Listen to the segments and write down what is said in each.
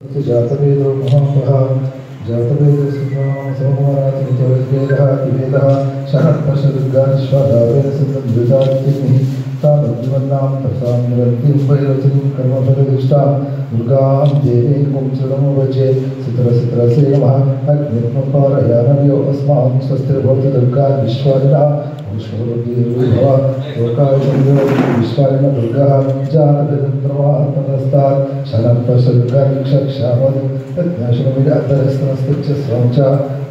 जातवेदो महामहः जातवेदो सोमवारातिवेदः तिवेदः शरणपशदुर्गाश्वदावेन सिद्धं तामद्विवन्नां तसां निरन्तिं वैरचिं कर्मफलदिष्टां दुर्गां देवीं कुंचलमुपजे सितरसितरसे नमः अग्नित्मपारयानव्यो अस्मान् स्वस्तिर्भवति दुर्गा विश्वादिनः विश्वरूपीर्भव लोकायशम्यो विश्वादिन दुर्गः जानभिर्द्रवात्मनस्तात् शरणपशदुर्गाक्षक्षामद् तज्ञाशनमिदान्तरस्तनस्तच्च स्वं च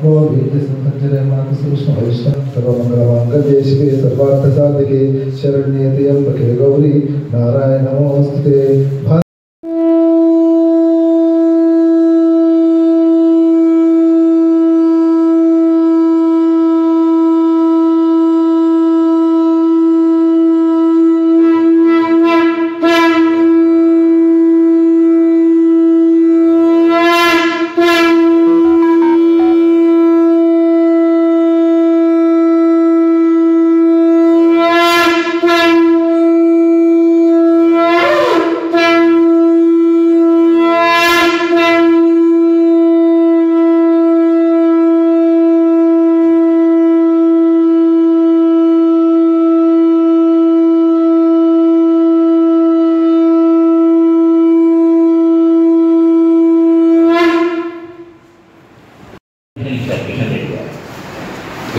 गोवीर्यसंसज्जरमानसविष्णुवैष्णव सर्वमङ्गलमाङ्गल्ये शिवे सर्वार्थसाधिके शरण्ये त्र्यम्बके गौरी नारायण नमोऽस्तुते।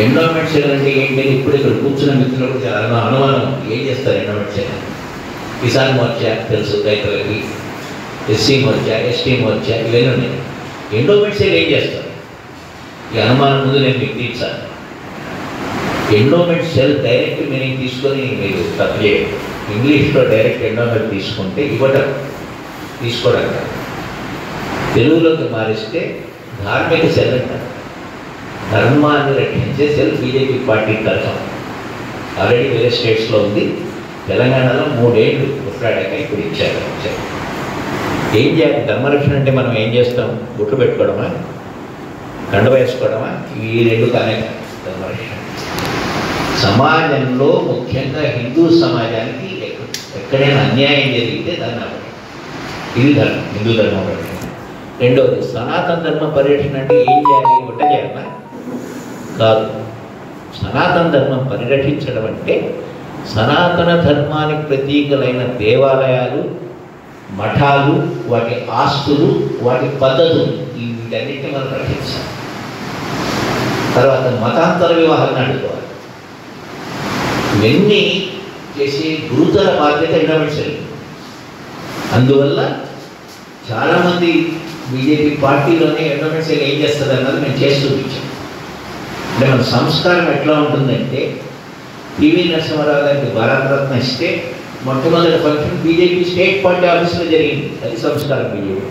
ఎండోమెంట్ సెల్ అంటే ఏంటంటే ఇప్పుడు ఇక్కడ కూర్చున్న మిత్రులకు చాలా అనుమానం ఏం చేస్తారు ఎండోమెంట్ సెల్ కిసాన్ మోర్చా తెలుసు రైతులకి ఎస్సీ మోర్చా ఎస్టీ మోర్చా ఇవన్నీ ఉన్నాయి ఎండోమెంట్ సెల్ ఏం చేస్తారు ఈ అనుమానం ముందు నేను మీకు తీర్చాను ఎండోమెంట్ సెల్ డైరెక్ట్ మీనింగ్ తీసుకొని మీరు తప్పు చేయండి ఇంగ్లీష్లో డైరెక్ట్ ఎండోమెంట్ తీసుకుంటే ఇవ్వటం తీసుకోవడం తెలుగులోకి మారిస్తే ధార్మిక సెల్ అంటారు ధర్మాన్ని రక్షించే సెల్ బీజేపీ పార్టీ తరఫున ఆల్రెడీ వేరే స్టేట్స్లో ఉంది తెలంగాణలో 3 ఏళ్ళు కొట్లాడాక ఇప్పుడు ఇచ్చారు ఏం చేయాలి ధర్మరక్షణ అంటే మనం ఏం చేస్తాం బొట్లు పెట్టుకోవడమా కండ వేసుకోవడమా ఈ 2 కానే ధర్మరక్షణ సమాజంలో ముఖ్యంగా హిందూ సమాజానికి ఎక్కడైనా అన్యాయం జరిగితే దాన్ని అవ్వడం ఇది ధర్మం హిందూ ధర్మం రక్షణ రెండవది సనాతన ధర్మ పరిరక్షణ అంటే ఏం చేయాలి వంట చేయాలా కాదు సనాతన ధర్మం పరిరక్షించడం అంటే సనాతన ధర్మానికి ప్రతీకలైన దేవాలయాలు మఠాలు వాటి ఆస్తులు వాటి పద్ధతులు వీటన్నిటిని మనం రక్షించాలి తర్వాత మతాంతర వివాహాలను అడ్డుకోవాలి ఇవన్నీ చేసే గురుతర బాధ్యత ఎండోమెంట్ సెల్ అందువల్ల చాలామంది బీజేపీ పార్టీలోనే ఎండోమెంట్ సెల్ ఏం చేస్తుంది అన్నది మేము చేసి చూపించాం అంటే మన సంస్కారం ఎట్లా ఉంటుందంటే పివి నరసింహారావు గారికి భారతరత్న ఇస్తే మొట్టమొదటి ఫంక్షన్ బీజేపీ స్టేట్ పార్టీ ఆఫీస్లో జరిగింది అది సంస్కారం బీజేపీ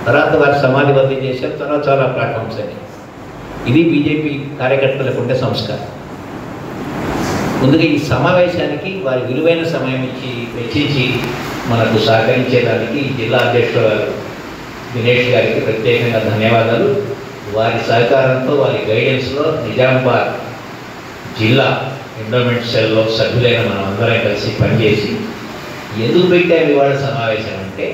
తర్వాత వారి సమాధి బదిలీ చేశారు తర్వాత చాలా ప్లాట్ఫామ్స్ అని ఇది బీజేపీ కార్యకర్తలకు ఉండే సంస్కారం ముందుగా ఈ సమావేశానికి వారి విలువైన సమయం ఇచ్చి వెచ్చించి మనకు సహకరించేదానికి జిల్లా అధ్యక్షుడు దినేష్ గారికి ప్రత్యేకంగా ధన్యవాదాలు వారి సహకారంతో వారి గైడెన్స్లో నిజామాబాద్ జిల్లా ఎండోమెంట్ సెల్లో సభ్యులైన మనం అందరం కలిసి పనిచేసి ఎందుకు పెట్టాము ఇవాళ సమావేశం అంటే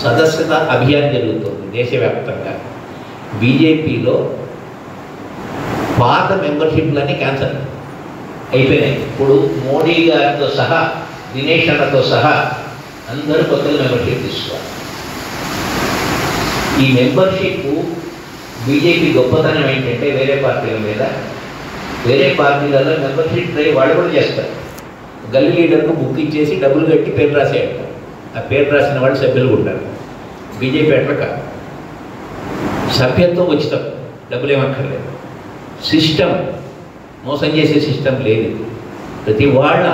సదస్యత అభియాన్ జరుగుతుంది దేశవ్యాప్తంగా బీజేపీలో పాత మెంబర్షిప్లన్నీ క్యాన్సల్ అయిపోయినాయి ఇప్పుడు మోడీ గారితో సహా దినేష్ అన్నతో సహా అందరూ కొత్తగా మెంబర్షిప్ తీసుకోవాలి ఈ మెంబర్షిప్ బీజేపీ గొప్పతనం ఏంటంటే వేరే పార్టీలలో మెంబర్షిప్ డ్రైవ్ వాడు కూడా చేస్తారు గల్లీ లీడర్కు బుక్ ఇచ్చేసి డబ్బులు కట్టి పేరు రాసేయంటారు ఆ పేరు రాసిన వాళ్ళు సభ్యులు ఉంటారు బీజేపీ అట్లా కాదు సభ్యత్వం ఉచితం డబ్బులు ఏమక్కర్లేదు సిస్టమ్ మోసం చేసే సిస్టమ్ లేదు ప్రతి వాళ్ళ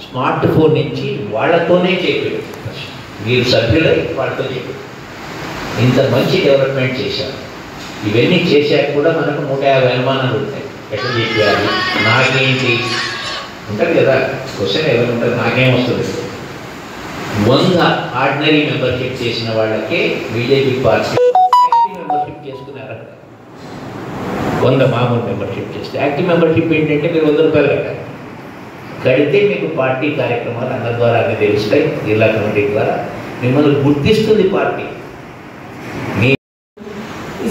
స్మార్ట్ ఫోన్ నుంచి వాళ్ళతోనే చెప్పారు మీరు సభ్యులై వాళ్ళతో చెప్పారు ఇంత మంచి డెవలప్మెంట్ చేశారు ఇవన్నీ చేశాక కూడా మనకు 150 అనుమానాలు ఉంటాయి ఎట్లా చెప్పారు నాకేంటి ఉంటుంది కదా క్వశ్చన్ ఎవరు ఉంటుంది నాకేం వస్తుంది 100 ఆర్డినరీ మెంబర్షిప్ చేసిన వాళ్ళకే బీజేపీ పార్టీ యాక్టివ్ మెంబర్షిప్ చేసుకున్నారా 100 మామూలు మెంబర్షిప్ చేస్తే యాక్టివ్ మెంబర్షిప్ ఏంటంటే మీరు 100 రూపాయలు కట్టాలి కడితే మీకు పార్టీ కార్యక్రమాలు అందరి ద్వారా అన్నీ తెలుస్తాయి జిల్లా కమిటీ ద్వారా మిమ్మల్ని గుర్తిస్తుంది పార్టీ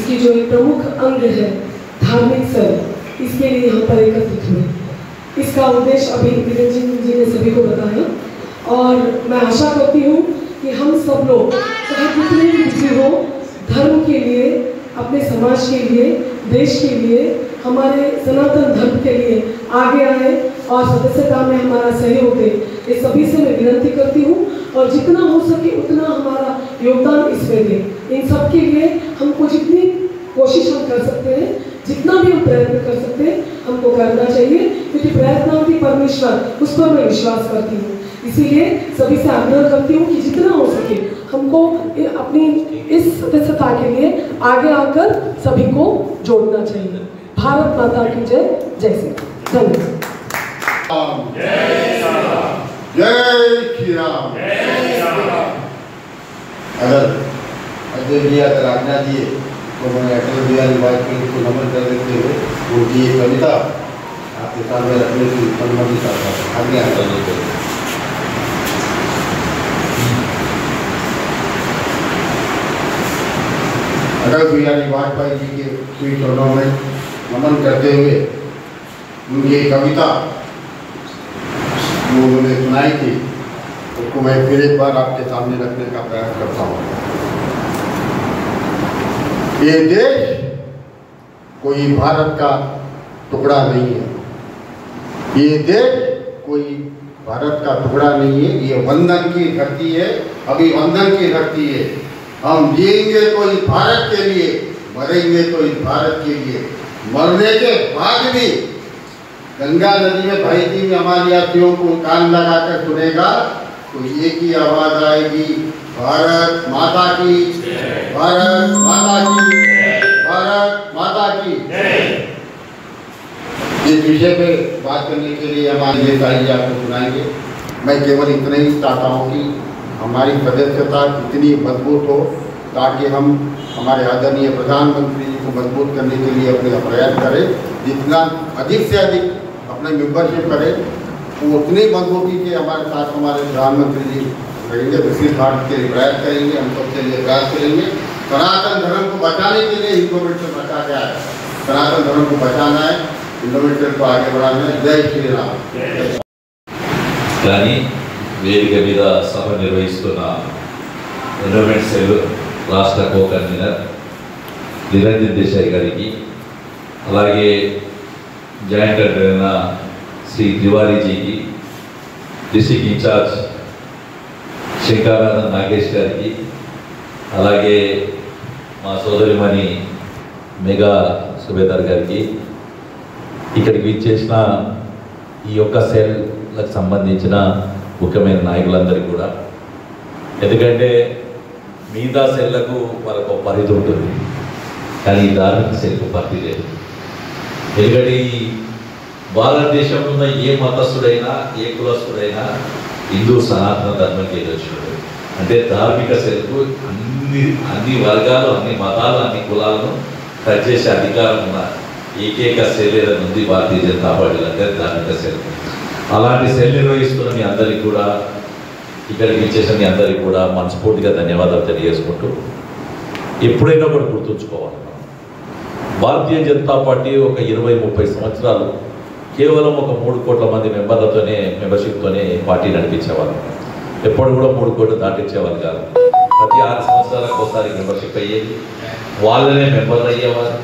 इसकी जो एक प्रमुख अंग है धार्मिक सेल, इसके लिए यहाँ पर एकत्रित हुए। इसका उद्देश्य अभी निरंजन जी ने सभी को बताया और मैं आशा करती हूँ कि हम सब लोग चाहे कितने भी बिजी हो, धर्म के लिए, अपने समाज के लिए, देश के लिए, हमारे सनातन धर्म के लिए आगे आए और सदस्यता में हमारा सहयोग दे। ये सभी से मैं विनती करती हूँ और जितना हो सके उतना हमारा योगदान इसमें दें। इन सब के लिए हमको जितनी कोशिश हम कर सकते हैं, जितना भी हम प्रयत्न कर सकते हैं, हमको करना चाहिए, क्योंकि प्रयत्नांति परमेश्वर, उस पर मैं विश्वास करती हूँ। इसीलिए सभी से आग्रह करती हूँ कि जितना हो सके हमको अपनी इस सदस्यता के लिए आगे आकर सभी को जोड़ना चाहिए। भारत माता की जय। जय श्री राम। धन्यवाद। जय श्री राम। अगर अजय जी अगर आज्ञा दिए तो मैं अटल बिहारी वाजपेयी को नमन कर देते हुए उनकी ये कविता आपके सामने रखने की अनुमति चाहता हूँ। आज्ञा है। अटल बिहारी वाजपेयी जी के श्री चरणों में नमन करते हुए उनकी एक कविता जो उन्होंने सुनाई थी उसको मैं फिर एक बार आपके सामने रखने का प्रयास करता हूँ। ये देश कोई भारत का टुकड़ा नहीं है, ये देश कोई भारत का टुकड़ा नहीं है, ये वंदन की धरती है, अभिवंदन की धरती है। हम जिएंगे तो इस भारत के लिए, मरेंगे तो इस भारत के लिए। मरने के बाद भी गंगा नदी में बहती में हमारे यात्रियों को कान लगाकर सुनेगा तो एक ही आवाज आएगी, भारत माता की, भारत माता की, भारत माता की। इस विषय पे बात करने के लिए हमारे नेता जी आपको सुनाएंगे। मैं केवल इतना ही चाहता हूँ कि हमारी सदस्यता इतनी मजबूत हो ताकि हम हमारे आदरणीय प्रधानमंत्री जी को मजबूत करने के लिए अपने प्रयास करें। जितना अधिक से अधिक अपने मेंबरशिप करें वो उतनी मजबूती से हमारे साथ हमारे प्रधानमंत्री जी रहेंगे। विकसित भारत के लिए प्रयास करेंगे, हम सबके लिए प्रयास करेंगे। सनातन धर्म को बचाने के लिए इंडोमेंटल रखा गया है। सनातन धर्म को बचाना है, इंडोमेंटल को आगे बढ़ाना है। जय श्री राम। వేదిక మీద సభ నిర్వహిస్తున్న ఎండోమెంట్ సెల్ రాష్ట్ర కో కన్వీనర్ నిరంజన్ దేశాయ్ గారికి, అలాగే జాయింట్ అయిన శ్రీ తివారీజీకి, డిస్ట్రిక్ట్ ఇన్ఛార్జ్ శంకరానంద్ నాగేష్ గారికి, అలాగే మా సోదరిమణి మెగా సుబేదార్ గారికి, ఇక్కడికి విచ్చేసిన ఈ యొక్క సెల్లకు సంబంధించిన ముఖ్యమైన నాయకులందరికీ కూడా, ఎందుకంటే మిగతా సెల్లకు వాళ్ళకు పరిధి ఉంటుంది కానీ ఈ ధార్మిక సెల్కు పరిధి లేదు. ఎందుకంటే ఈ భారతదేశంలో ఉన్న ఏ మతస్థుడైనా ఏ కులస్థుడైనా హిందూ సనాతన ధర్మంకి ఎదుర్చున్నాడు. అంటే ధార్మిక సెల్కు అన్ని వర్గాలు, అన్ని మతాలు, అన్ని కులాలను టచ్ చేసే అధికారం ఉన్న ఏకైక సెల్ ఏదైనా ఉంది భారతీయ జనతా పార్టీలో అంటే ధార్మిక సెల్. అలాంటి సెల్ నిర్వహిస్తున్న మీ అందరికీ కూడా, ఇక్కడికి ఇచ్చేసిన మీ అందరికీ కూడా మనస్ఫూర్తిగా ధన్యవాదాలు తెలియజేసుకుంటూ, ఎప్పుడైనా కూడా గుర్తుంచుకోవాలి, భారతీయ జనతా పార్టీ ఒక 20-30 సంవత్సరాలు కేవలం ఒక 3 కోట్ల మంది మెంబర్షిప్తోనే పార్టీ నడిపించేవాళ్ళు. ఎప్పుడు కూడా 3 కోట్లు దాటించేవాళ్ళు కాదు. ప్రతి 6 సంవత్సరాలకు ఒకసారి మెంబర్షిప్ అయ్యేది, వాళ్ళనే మెంబర్లు అయ్యేవారు,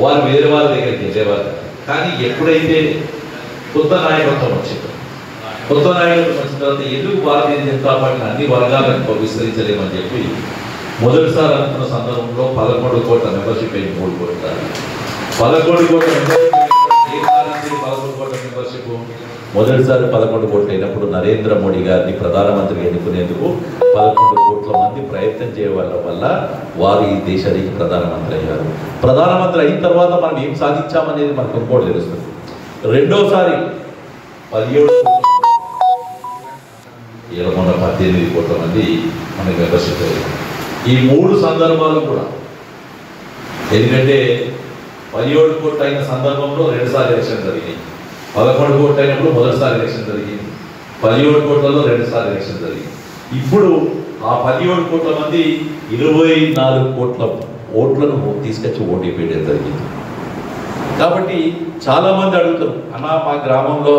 వాళ్ళు వేరే వాళ్ళ దగ్గరికి వెళ్ళేవారు. కానీ ఎప్పుడైతే కొత్త నాయకత్వం వచ్చింది, కొత్త నాయకత్వం వచ్చిన తర్వాత ఎందుకు భారతీయ జనతా పార్టీని అన్ని వర్గాలకు విస్తరించలేమని చెప్పి మొదటిసారి అనుకున్న సందర్భంలో 11 కోట్ల మెంబర్షిప్ అయింది. 3 కోట్ల 11 కోట్ల మెంబర్షిప్ మొదటిసారి 11 కోట్లు అయినప్పుడు నరేంద్ర మోడీ గారిని ప్రధానమంత్రి ఎన్నుకునేందుకు 11 కోట్ల మంది ప్రయత్నం చేయడం వల్ల వారు ఈ దేశానికి ప్రధానమంత్రి అయ్యారు. ప్రధానమంత్రి అయిన తర్వాత మనం ఏం సాధించామనేది మనకు ఇంకోటి తెలుస్తుంది. రెండోసారి 17 మొన్న 18 కోట్ల మంది మనకి మెంబర్షిప్ అయ్యారు. ఈ 3 సందర్భాలు కూడా, ఎందుకంటే 17 కోట్లు అయిన సందర్భంలో 2 సార్లు ఎలక్షన్ జరిగింది, 11 కోట్లు అయినప్పుడు మొదటిసారి ఎలక్షన్ జరిగింది, 17 కోట్లలో 2 సార్లు ఎలక్షన్ జరిగింది. ఇప్పుడు ఆ 17 కోట్ల మంది 24 కోట్ల ఓట్లను తీసుకొచ్చి ఓటేపేయడం జరిగింది. కాబట్టి చాలామంది అడుగుతారు, అన్నా మా గ్రామంలో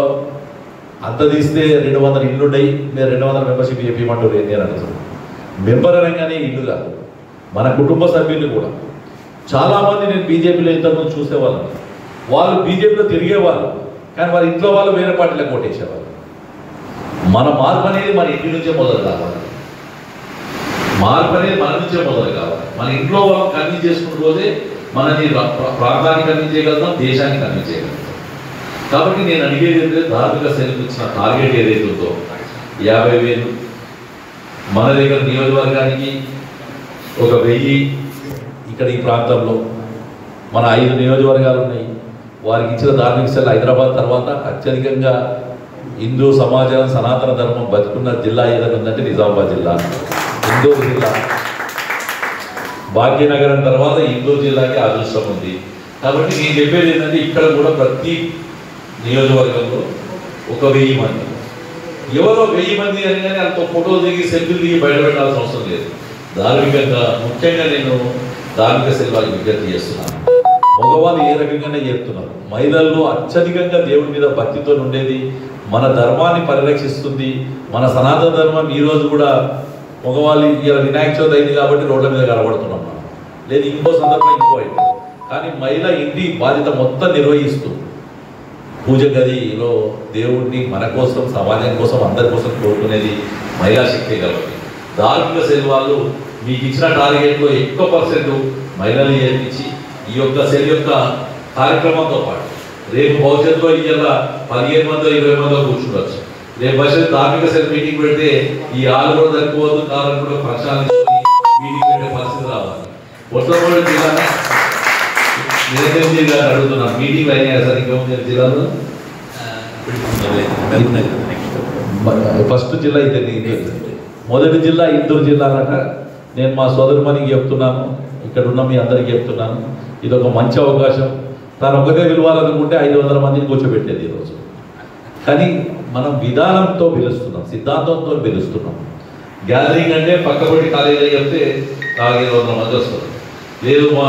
అంత తీస్తే 200 ఇళ్ళు ఉన్నాయి, మీరు 200 మెంబర్షిప్ చెప్పమంటారు ఏంటి అని అడుగుతారు. మెంబర్ అనగానే ఇల్లు కాదు, మన కుటుంబ సభ్యులు కూడా. చాలామంది నేను బీజేపీలో ఇంతకుముందు చూసేవాళ్ళని, వాళ్ళు బీజేపీలో తిరిగేవాళ్ళు, కానీ వారి ఇంట్లో వాళ్ళు వేరే పార్టీలకు ఓటేసేవాళ్ళు. మన మార్పు అనేది మన ఇంటి నుంచే మొదలు కావాలి. మార్పు అనేది మన నుంచే మొదలు కావాలి. మన ఇంట్లో వాళ్ళు కన్విన్స్ చేసుకున్న రోజే మనని ప్రాంతాన్ని కన్విన్స్ చేయగలుగుతాం, దేశాన్ని కన్విన్స్ చేయగలుగుతాం. కాబట్టి నేను అడిగేది ఏంటంటే, ధార్మిక సేవకు ఇచ్చిన టార్గెట్ ఏదైతే ఉందో 50,000, మన దగ్గర నియోజకవర్గానికి ఒక 1000, ఇక్కడ ఈ ప్రాంతంలో మన 5 నియోజకవర్గాలు ఉన్నాయి. వారికి ఇచ్చిన ధార్మిక సేవలు హైదరాబాద్ తర్వాత అత్యధికంగా హిందూ సమాజం సనాతన ధర్మం బతుకున్న జిల్లా ఏదైనా ఉందంటే నిజామాబాద్ జిల్లా, ఇందూరు జిల్లా. భాగ్యనగరం తర్వాత ఇందూరు జిల్లాకి అదృష్టం ఉంది. కాబట్టి నేను చెప్పేది ఏంటంటే, ఇక్కడ కూడా ప్రతి నియోజకవర్గంలో ఒక 1000 మంది, ఎవరో 1000 మంది అని కానీ అంత ఫోటోలు దిగి సెల్ఫీలు దిగి బయటపెట్టాల్సిన అవసరం లేదు. ధార్మికంగా ముఖ్యంగా నేను ధార్మిక సెల్వాళ్ళకి విజ్ఞప్తి చేస్తున్నాను. మగవాళ్ళు ఏ రకంగానే చేస్తున్నారు, మహిళల్లో అత్యధికంగా దేవుడి మీద భక్తితో ఉండేది, మన ధర్మాన్ని పరిరక్షిస్తుంది. మన సనాతన ధర్మం ఈరోజు కూడా మగవాళ్ళు ఇలా వినాయక చవితి అయింది కాబట్టి రోడ్ల మీద కనబడుతున్నాం మనం, లేదు ఇంకో సందర్భం ఇంకో అయితే. కానీ మహిళ ఇంటి బాధ్యత మొత్తం నిర్వహిస్తూ పూజ గదిలో దేవుడిని మన కోసం, సమాజం కోసం, అందరి కోసం కోరుకునేది మహిళా శక్తి. కాబట్టి ధార్మిక సెల్ వాళ్ళు మీకు ఇచ్చిన టార్గెట్లో ఎక్కువ పర్సెంట్ మహిళలు చేర్పించి ఈ యొక్క సెల్ యొక్క కార్యక్రమంతో పాటు రేపు భవిష్యత్తులో ఇలా 15 మందో 20 మందో కూర్చుండొచ్చు. రేపు భవిష్యత్తు ధార్మిక సెల్ మీటింగ్ పెడితే ఈ ఆలు కూడా సరిపోవద్దు, కాలం కూడా ఫంక్షన్ మీటింగ్ పెట్టే పరిస్థితి రావాలి. మొట్టమొదటి జిల్లా నిరంజన్ జిల్లా అడుగుతున్నాను, మీటింగ్లు అయినాయి సార్ ఇంకేముంది జిల్లాలో? ఫస్ట్ జిల్లా అయితే మొదటి జిల్లా ఇందూరు జిల్లాలట. నేను మా సోదరుమణికి చెప్తున్నాను, ఇక్కడ ఉన్న మీ అందరికీ చెప్తున్నాను, ఇది ఒక మంచి అవకాశం. తను ఒకటే పిలవాలనుకుంటే 500 మందిని కూర్చోబెట్టేది ఈరోజు. కానీ మనం విధానంతో పిలుస్తున్నాం, సిద్ధాంతంతో పిలుస్తున్నాం. గ్యాదరింగ్ అంటే పక్కపట్టి కాలేజీ చెప్తే 400 మంది వస్తారు. లేదు మా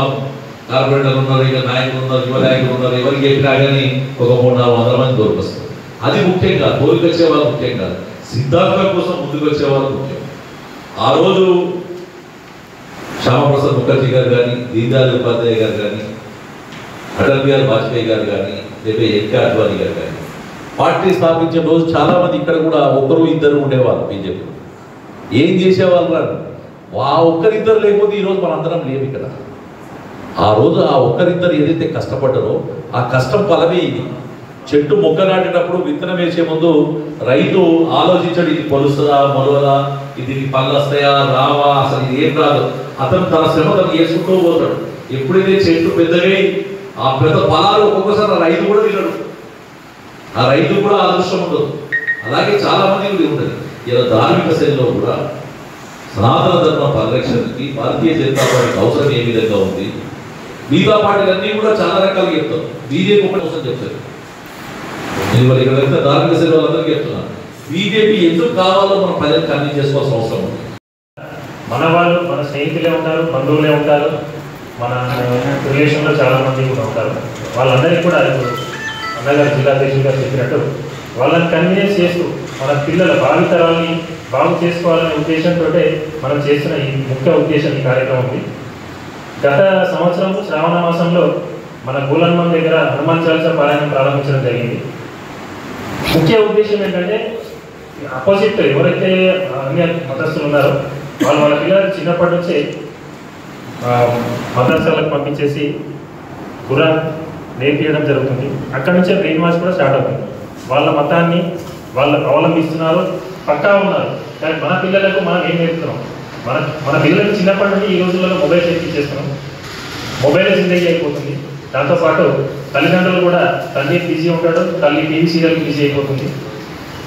కార్పొరేటర్లు ఉన్నారు, ఇక నాయకులు ఉన్నారు, యువ నాయకులు ఉన్నారు, ఎవరికి చెప్పినా కానీ ఒక 300-400 మంది దొరికొస్తారు. అది ముఖ్యంగా తోలికొచ్చే వాళ్ళు ముఖ్యం కాదు, సిద్ధాంతం కోసం ముందుకు వచ్చేవాళ్ళు ముఖ్యం. ఆ రోజు శ్యామప్రసాద్ ముఖర్జీ గారు కానీ, దీన్ దయాళ్ ఉపాధ్యాయ గారు కానీ, అటల్ బిహారీ వాజ్పేయి గారు కానీ, లేదా ఎన్కే అద్వానీ గారు కానీ పార్టీ స్థాపించే రోజు చాలామంది ఇక్కడ కూడా 1-2 ఉండేవాళ్ళు. బీజేపీ ఏం చేసేవాళ్ళు రాదు, ఒక్కరిద్దరు లేకపోతే ఈరోజు మనందరం లేవు ఇక్కడ. ఆ రోజు ఆ ఒక్కరిద్దరు ఏదైతే కష్టపడ్డారో ఆ కష్టం ఫలమే ఇది. చెట్టు మొక్క నాటేటప్పుడు విత్తనం వేసే ముందు రైతు ఆలోచించాడు, ఇది పొలుస్తుందా, మొలవదా, ఇది పళ్ళు వస్తాయా, రావా, అసలు ఇది ఏం రాదు. అతను తన శ్రమ తను వేసుకుంటూ పోతాడు. ఎప్పుడైతే చెట్టు పెద్దగా ఆ పెద్ద ఫలాలు ఒక్కొక్కసారి ఆ రైతు కూడా తినడు, ఆ రైతు కూడా అదృష్టం ఉండదు. అలాగే చాలా మంది ఉంటుంది. ఇలా ధార్మిక శైలిలో కూడా సనాతన ధర్మ పరిరక్షణకి భారతీయ జనతా పార్టీకి అవసరం ఏ విధంగా ఉంది. మిగతా పార్టీలన్నీ కూడా చాలా రకాలుగా చెప్తారు, బీజేపీ ఒకటి కోసం చెప్తారు. నేను మరి ఇక్కడ వెళ్తే ధార్మిక శైలి వాళ్ళందరికీ చెప్తున్నాను, బీజేపీ ఎందుకు కావాలో మనం ప్రజలు కన్విన్స్ చేసుకోవాల్సిన అవసరం ఉంది. మన వాళ్ళు మన స్నేహితులే ఉంటారు, బంధువులే ఉంటారు, మన రిలేషన్లో చాలా మంది కూడా ఉంటారు. వాళ్ళందరికీ కూడా అన్నగారు జిల్లా అధ్యక్షులు గారు చెప్పినట్టు వాళ్ళని కన్విన్స్ చేస్తూ మన పిల్లల భావితరాన్ని బాగు చేసుకోవాలనే ఉద్దేశంతో మనం చేస్తున్న ఈ ముఖ్య ఉద్దేశం ఈ కార్యక్రమం ఉంది. గత సంవత్సరం శ్రావణ మాసంలో మన గూలన్మం దగ్గర హనుమాన్ చాలీసా పారాయణం ప్రారంభించడం జరిగింది. ముఖ్య ఉద్దేశం ఏంటంటే, అపోజిట్ ఎవరైతే అన్ని మతస్థులు ఉన్నారో వాళ్ళ పిల్లలు చిన్నప్పటి నుంచే మదర్సాలకు పంపించేసి ఖురాన్ నేర్పించడం జరుగుతుంది. అక్కడి నుంచే బ్రెయిన్ వాష్ కూడా స్టార్ట్ అవుతుంది. వాళ్ళ మతాన్ని వాళ్ళు అవలంబిస్తున్నారు, పక్కా ఉన్నారు. కానీ మన పిల్లలకు మనం ఏం నేర్పుతున్నాం? మన పిల్లలకు చిన్నప్పటి నుండి ఈ రోజులలో మొబైల్ నేర్పించేస్తున్నాం. మొబైల్ జిందగీ అయిపోతుంది. దాంతోపాటు తల్లిదండ్రులు కూడా తండ్రి బిజీ ఉంటాడు, తల్లి టీవీ సీరియల్ బిజీ అయిపోతుంది.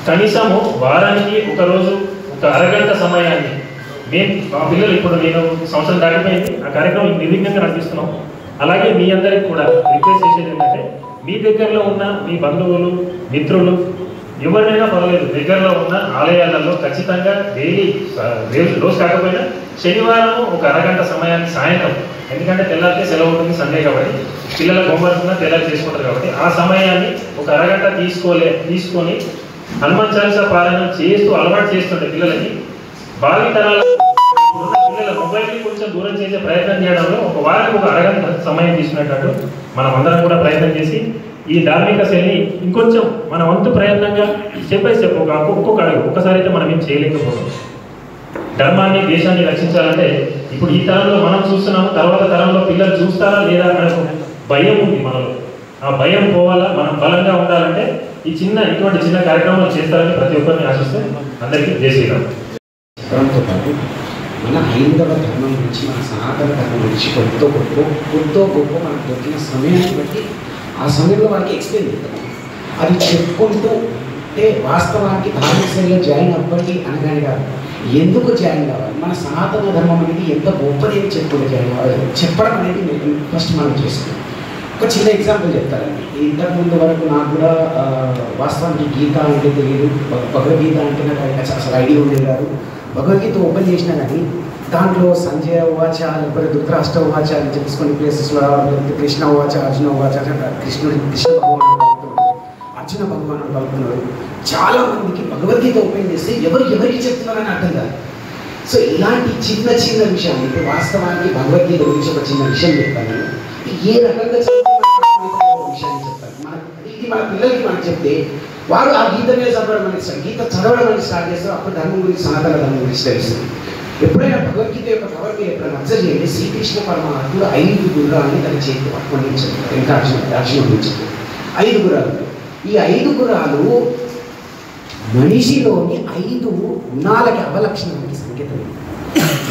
కనీసము వారానికి ఒకరోజు ఒక అరగంట సమయాన్ని మా పిల్లలు, ఇప్పుడు నేను సంవత్సరం దాటిపోయింది, ఆ కార్యక్రమం నిర్విఘ్నంగా నడిపిస్తున్నాం. అలాగే మీ అందరికి కూడా రిక్వెస్ట్ చేసేది ఏంటంటే, మీ దగ్గరలో ఉన్న మీ బంధువులు, మిత్రులు ఎవరినైనా పర్వాలేదు దగ్గరలో ఉన్న ఆలయాలలో ఖచ్చితంగా డైలీ రోజు కాకపోయినా శనివారం ఒక అరగంట సమయాన్ని సాయంత్రం, ఎందుకంటే తెల్లారితే సెలవు ఉంటుంది సండే కాబట్టి, పిల్లలకు హోంవర్క్ ఉన్నా తెల్లారి చేసుకుంటారు కాబట్టి ఆ సమయాన్ని ఒక అరగంట తీసుకొని హనుమాన్ చాలీసా పారాయణం చేస్తూ అలవాటు చేస్తుంటే పిల్లలకి భావితరాల పిల్లల మొబైల్ని కొంచెం దూరం చేసే ప్రయత్నం చేయడంలో ఒక వారానికి ఒక అరగంట సమయం తీసుకునేటట్టు మనం అందరం కూడా ప్రయత్నం చేసి ఈ ధార్మిక శైలి ఇంకొంచెం మన వంతు ప్రయత్నంగా స్టెప్ బై స్టెప్ ఒక్కొక్క అడుగు ఒక్కసారి అయితే మనం ఏం చేయలేకపోతాం. ధర్మాన్ని దేశాన్ని రక్షించాలంటే ఇప్పుడు ఈ తరంలో మనం చూస్తున్నాము, తర్వాత తరంలో పిల్లలు చూస్తారా లేదా అనే భయం ఉంది మనలో. ఆ భయం పోవాలా, మనం బలంగా ఉండాలంటే ఇటువంటి చిన్న కార్యక్రమాలు చేస్తారని ప్రతి ఒక్కరిని ఆశిస్తూ అందరికీ జై శ్రీరామ్. చెప్పడంతో పాటు మన హైందవ ధర్మం గురించి, మన సనాతన ధర్మం గురించి కొద్దో గొప్ప మనకు దొరికిన సమయాన్ని బట్టి ఆ సమయంలో వాళ్ళకి ఎక్స్ప్లెయిన్ చేస్తాం. అది చెప్పుకుంటూ అంటే వాస్తవానికి ధార్మిక శైలిలో జాయిన్ అవ్వండి అనగానే కాదు, ఎందుకు జాయిన్ కావాలి, మన సనాతన ధర్మం అనేది ఎంత గొప్పది అని చెప్పుకుంటూ జాయిన్ కావాలి చెప్పడం అనేది ఫస్ట్ మనం చేస్తాం. ఒక చిన్న ఎగ్జాంపుల్ చెప్తారండి. ఇంతకుముందు వరకు నాకు కూడా వాస్తవానికి గీత అంటే తెలియదు, భగవద్గీత అంటే నాకు అసలు ఐడియా ఉండేది కాదు. భగవద్గీత ఓపెన్ చేసినా కానీ దాంట్లో సంజయ ఉవాచ, లేకపోతే ధృతరాష్ట్ర ఉవాచ అని చెప్పేసి కొన్ని ప్లేసెస్లో లేకపోతే కృష్ణ ఉవాచ, అర్జున ఉవాచ, కృష్ణ భగవానుడు కలుపుతున్నాడు, అర్జున భగవానుడు కలుపుతున్నాడు. చాలా మందికి భగవద్గీత ఓపెన్ చేస్తే ఎవరికి చెప్తున్నారని అర్థం కాదు. సో ఇలాంటి చిన్న చిన్న విషయాలు, ఇప్పుడు వాస్తవానికి భగవద్గీత గురించి ఒక చిన్న విషయం చెప్తాను. ఏ రకంగా విషయాన్ని చెప్తాను ఇది మన పిల్లలకి మనం చెప్తే వారు ఆ గీత మీద చదవడం అనేది గీత చదవడం అనేది స్టార్ట్ చేస్తారు. అప్పుడు ధర్మం గురించి, సనాతన ధర్మం గురించి తెలుస్తుంది. ఎప్పుడైనా భగవద్గీత యొక్క కవర్ మీరు ఎప్పుడైనా అబ్జర్వ్ చేయండి, శ్రీకృష్ణ పరమాత్ముడు 5 గుర్రాలని తన చేతికి పట్టుకొని ఇచ్చారు. ఇంకా అర్జునుడు ఇచ్చారు 5 గుర్రాలు. ఈ 5 గుర్రాలు మనిషిలోని 5 గుణాలకి అవలక్షణానికి సంకేతం.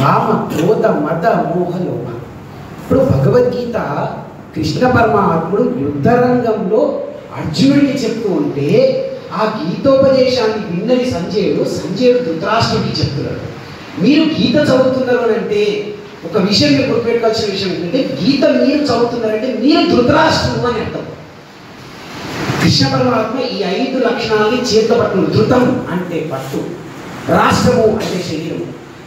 కామ, క్రోధ, మద, మోహ, లోభ. ఇప్పుడు భగవద్గీత కృష్ణ పరమాత్ముడు యుద్ధరంగంలో అర్జునుడికి చెప్తూ ఉంటే ఆ గీతోపదేశాన్ని విన్నది సంజయుడు ధృతరాష్ట్రుడికి చెప్తున్నాడు. మీరు గీత చదువుతున్నారు అని అంటే ఒక విషయం మీరు గుర్తుపెట్టుకోవాల్సిన విషయం ఏంటంటే, గీత మీరు చదువుతున్నారంటే మీరు ధృతరాష్ట్రుడు అని అర్థం. కృష్ణ పరమాత్మ ఈ 5 లక్షణాలని చేతిలో పట్టును. ధృతం అంటే పట్టు, రాష్ట్రము అంటే శరీరము.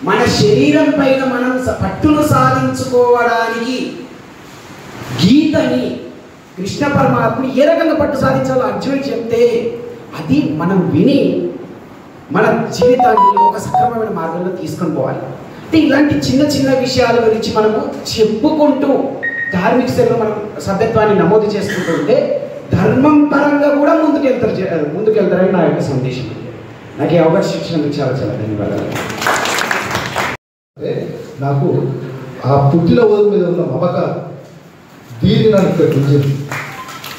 మన శరీరం పైన మనం పట్టును సాధించుకోవడానికి గీతని కృష్ణ పరమాత్మ ఏ రకంగా పట్టు సాధించాలో అర్జునుడికి చెప్తే అది మనం విని మన జీవితాన్ని ఒక సక్రమమైన మార్గంలో తీసుకొని పోవాలి. అంటే ఇలాంటి చిన్న చిన్న విషయాల గురించి మనము చెప్పుకుంటూ ధార్మిక సేవలో మనం సభ్యత్వాన్ని నమోదు చేసుకుంటూ ఉంటే ధర్మం పరంగా కూడా ముందుకెళ్తారని నా యొక్క సందేశం. నాకు ఈ అవకాశం ఇచ్చినందుకు చాలా చాలా ధన్యవాదాలు. నాకు ఆ పుట్టిన ఊరి మీద ఉన్న మమకారం దీన్ని నాకు ఇక్కడ గుర్తింది.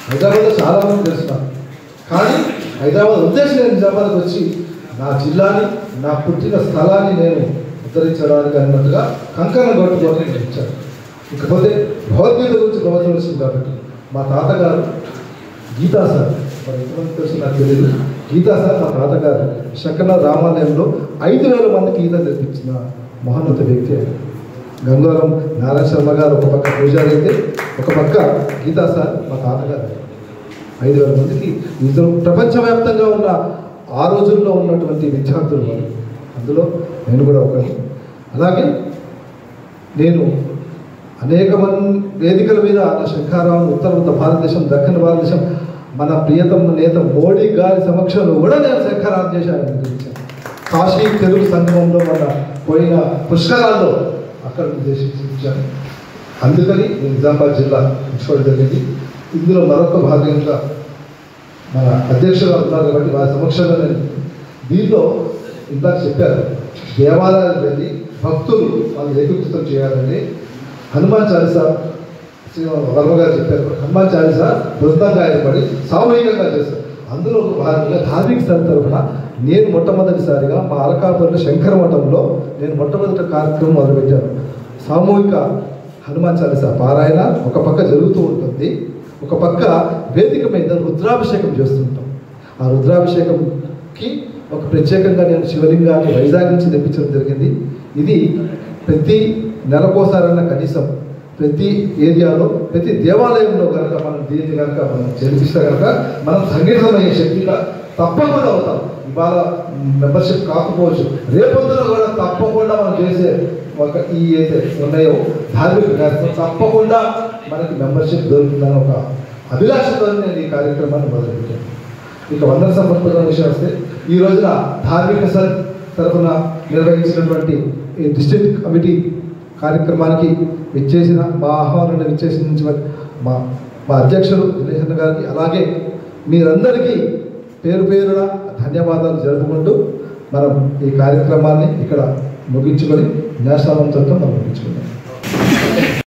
హైదరాబాద్లో చాలామంది తెలుస్తున్నారు, కానీ హైదరాబాద్ ఉద్దేశం నేను నిజామాబాద్కి వచ్చి నా జిల్లాని, నా పుట్టిన స్థలాన్ని నేను ఉద్ధరించడానికి అన్నట్టుగా కంకణ కొట్టుకొని నేను ఇచ్చాను. ఇకపోతే భగవద్గీత గురించి ప్రవచనం వచ్చింది కాబట్టి మా తాతగారు గీతా సార్, మరి ఎంతమంది తెలుసు నాకు తెలియదు, గీతా సార్ మా తాతగారు శంకరనాథ రామాలయంలో 5,000 మందికి గీత నేర్పించిన మహోన్నత వ్యక్తి ఆయన. గంగవరం నారాయణ శర్మ గారు ఒక పక్క పూజారి అయితే, ఒక పక్క గీతా సార్ మా తాతగారు. 5,000 మందికి ఇద్దరు ప్రపంచవ్యాప్తంగా ఉన్న ఆ రోజుల్లో ఉన్నటువంటి విద్యార్థులు వారు, అందులో నేను కూడా ఒకటి. అలాగే నేను అనేక మంది వేదికల మీద శంఖారావం, ఉత్తర భారతదేశం, దక్షిణ భారతదేశం, మన ప్రియతమ నేత మోడీ గారి సమక్షంలో కూడా నేను శంఖారావం చేశాను. కాశీ తెలుగు సంగమంలో మన పోయిన పుష్కరాల్లో అక్కడ ఉద్దేశించాను. అందుకని నేను నిజామాబాద్ జిల్లా ఉంచుకోవడం జరిగింది. ఇందులో మరొక భాగంగా మన అధ్యక్షులు ఉన్నారు కాబట్టి వారి సమక్షంలో నేను దీనిలో ఇందాక చెప్పారు, దేవాలయాలు వెళ్ళి భక్తులు వాళ్ళు ఏకీకృతం చేయాలని హనుమాన్ చాలీసా వర్మ గారు చెప్పారు. హనుమాన్ చాలీసా బృందంగా ఏర్పడి సామూహికంగా చేస్తారు. అందులో ఒక భాగంగా ధార్మిక స్థలం తరఫున నేను మొట్టమొదటిసారిగా మా అలకాపురంలో శంకర మఠంలో నేను మొట్టమొదటి కార్యక్రమం మొదలుపెట్టాను. సామూహిక హనుమాన్ చాలీసా పారాయణ ఒక పక్క జరుగుతూ ఉంటుంది, ఒక పక్క వేదిక మీద రుద్రాభిషేకం చేస్తుంటాం. ఆ రుద్రాభిషేకంకి ఒక ప్రత్యేకంగా నేను శివలింగాన్ని వైజాగ్ నుంచి తెప్పించడం జరిగింది. ఇది ప్రతి నెలకోసారన్న కనీసం ప్రతి ఏరియాలో, ప్రతి దేవాలయంలో కనుక మనం దీన్ని కనుక మనం జరిపిస్తే కనుక మనం సంగీతమయ్యే శక్తిగా తప్పకుండా అవుతాం. ఇవాళ మెంబర్షిప్ కాకపోవచ్చు, రేపొద్దున కూడా తప్పకుండా మనం చేసే ఒక ఈ అయితే ఉన్నాయో ధార్మిక కార్యక్రమం తప్పకుండా మనకి మెంబర్షిప్ దొరుకుతుందని ఒక అభిలాషతో నేను ఈ కార్యక్రమాన్ని మొదలుపెట్టాను. ఇక వందన సమర్పణ విషయం వస్తే ఈ రోజున ధార్మిక సెల్ తరఫున నిర్వహించినటువంటి ఈ డిస్ట్రిక్ట్ కమిటీ కార్యక్రమానికి విచ్చేసిన మా ఆహ్వానాన్ని విచ్చేసిన మా అధ్యక్షుడు దినేశన్న గారికి, అలాగే మీరందరికీ పేరు పేరున ధన్యవాదాలు జరుపుకుంటూ మనం ఈ కార్యక్రమాన్ని ఇక్కడ ముగించుకొని న్యాసావంతో మనం ముగించుకుంటాం.